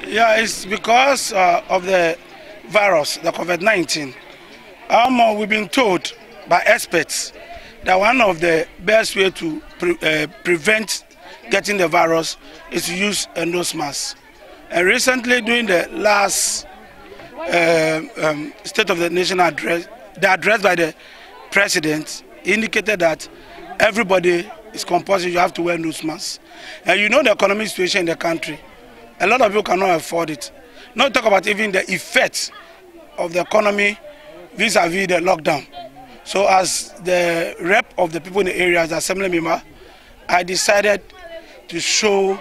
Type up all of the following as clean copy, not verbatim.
Yeah, it's because of the virus, the COVID-19. We've been told by experts that one of the best way to prevent getting the virus is to use a nose mask. And recently, during the last State of the Nation address, the address by the president indicated that everybody is compulsory, you have to wear nose masks. And you know the economic situation in the country. A lot of people cannot afford it. Not talk about even the effects of the economy vis-a-vis the lockdown. So as the rep of the people in the area, as assembly member, I decided to show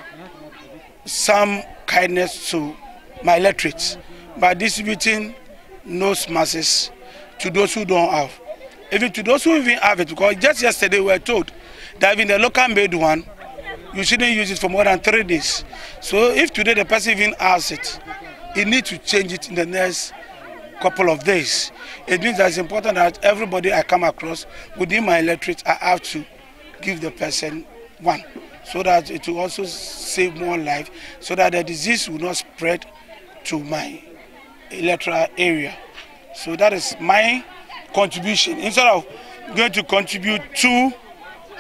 some kindness to my electorates by distributing nose masks to those who don't have. Even to those who even have it, because just yesterday we were told that even the local made one, you shouldn't use it for more than 3 days. So if today the person even has it, he needs to change it in the next couple of days. It means that it's important that everybody I come across within my electorate, I have to give the person one, so that it will also save more life, so that the disease will not spread to my electoral area. So that is my contribution. Instead of going to contribute to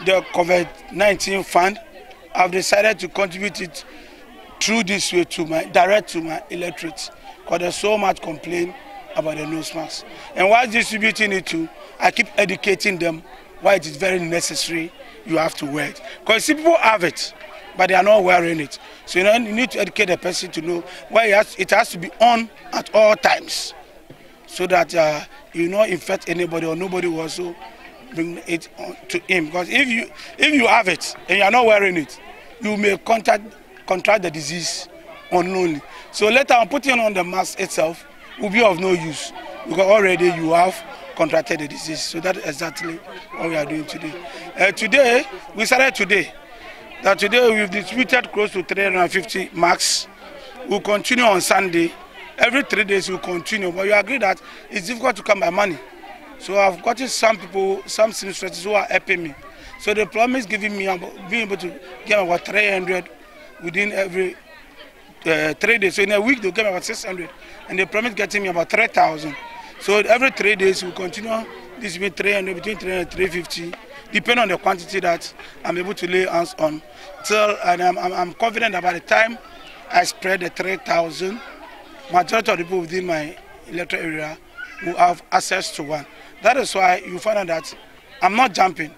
the COVID-19 fund, I've decided to contribute it through this way to direct to my electorate, because there's so much complaint about the nose mask. And while distributing it to, I keep educating them why it is very necessary you have to wear it. Because see, people have it, but they are not wearing it. So you need to educate the person to know why it has to be on at all times, so that you not infect anybody or nobody will also bring it on to him. Because if you have it and you are not wearing it, you may contract the disease unknowingly. So later on, putting on the mask itself will be of no use, because already you have contracted the disease. So that is exactly what we are doing today. We started today. Today we've distributed close to 350 masks. We'll continue on Sunday. Every 3 days we'll continue. But you agree that it's difficult to come by money. So I've gotten some people, some seamstresses who are helping me. So the promise giving me about being able to get about 300 within every 3 days. So in a week they'll get about 600, and they promise getting me about 3,000. So every 3 days we'll continue this between 300, between 300 and 350, depending on the quantity that I'm able to lay hands on. And I'm confident that by the time I spread the 3,000, majority of the people within my electoral area will have access to one. That is why you find out that I'm not jumping.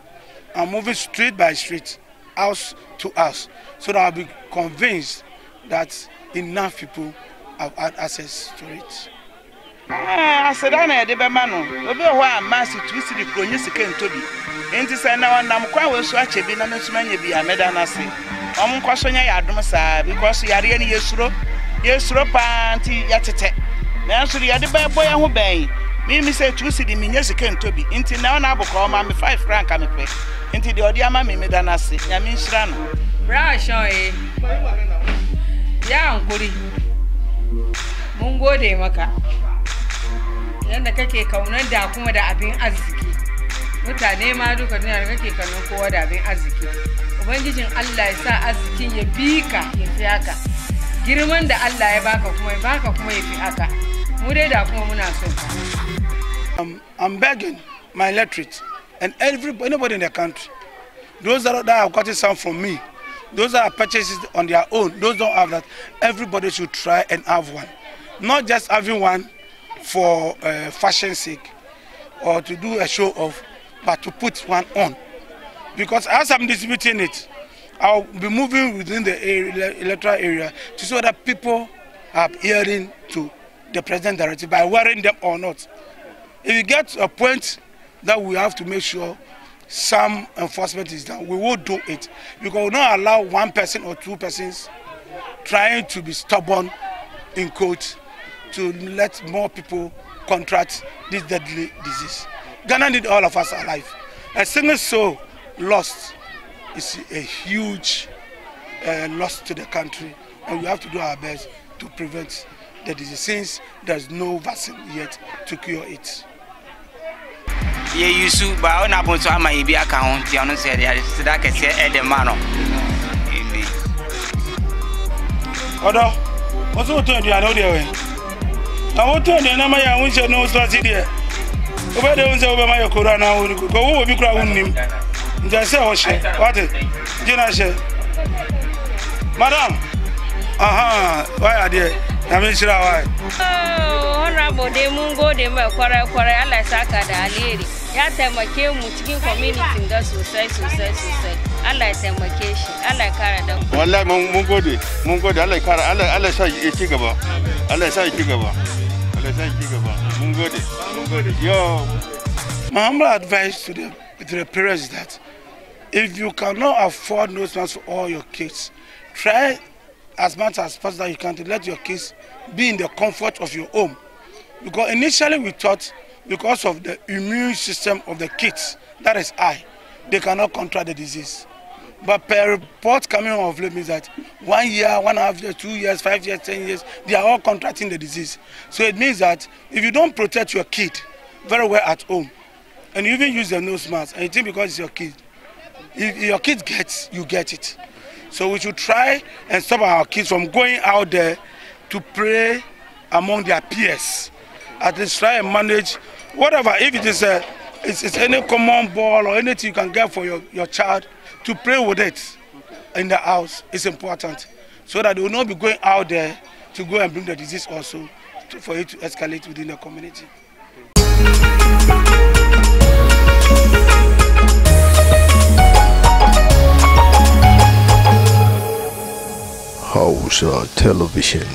I'm moving street by street, house to house, so that I'll be convinced that enough people have had access to it. I said, I did a man, over why massive twisted the Cronus came to be. And to say now, and I'm quite well swatch a bit, and it's many be a medanasi. I'm questioning Adamasa because you are any yes, panty yatete. Now, so the other boy who bay. Me say twisted the minions came to be. Until now, I will call mammy 5 franc and a pay. Until the audio mammy medanasi, Yamin Shrano. Brashoy. Ya nguri mun gode maka yanda kake kaunar da kuma da abin arziki, mutane ma duka duniya kake kaunar kowa da abin arziki. Ubangijin Allah ya sa arzikin ya bika ya fi haka, girman da Allah ya baka kuma ya fi haka. Mu dai da kuma muna son ka. I'm begging my electorate and anybody in the country, those that have gotten some from me, those that are purchases on their own, those don't have that, everybody should try and have one. Not just having one for fashion sake or to do a show off, but to put one on. Because as I'm distributing it, I'll be moving within the electoral area to see whether people are adhering to the president directive by wearing them or not. If you get to a point that we have to make sure some enforcement is done, we will do it, because we will not allow one person or two persons trying to be stubborn in court to let more people contract this deadly disease. Ghana needs all of us alive. A single soul lost is a huge loss to the country, and we have to do our best to prevent the disease, since there's no vaccine yet to cure it. Yeah, you see, but I'm not going to have my account. You know, said that can say the man. Order. What's what you are not there? I want to know my own show no strategy there. Over there, over my corona, who will be crowding him. Just say, what is it? Madam, why are they? I'm not sure why. Oh, honorable, they mungo, they make quarrel, I saka the lady. Yata make much community in the society. I like them vacation. I like Canada. Well, like Mungo, I like Cara, I like Chigaba. I like Chigaba. I like Chigaba. Yo. My humble advice to the parents is that if you cannot afford nose masks for all your kids, try as much as possible you can to let your kids be in the comfort of your home. Because initially we thought because of the immune system of the kids, that is high, they cannot contract the disease. But per report coming of late means that 1 year, 1.5 years, 2 years, 5 years, 10 years, they are all contracting the disease. So it means that if you don't protect your kid very well at home, and you even use the nose mask, and you think because it's your kid, if your kid gets, you get it. So we should try and stop our kids from going out there to play among their peers. At least try and manage whatever, if it is it's any common ball or anything you can get for your child, to play with it in the house is important. So that they will not be going out there to go and bring the disease also, for it to escalate within the community. Hausa Television.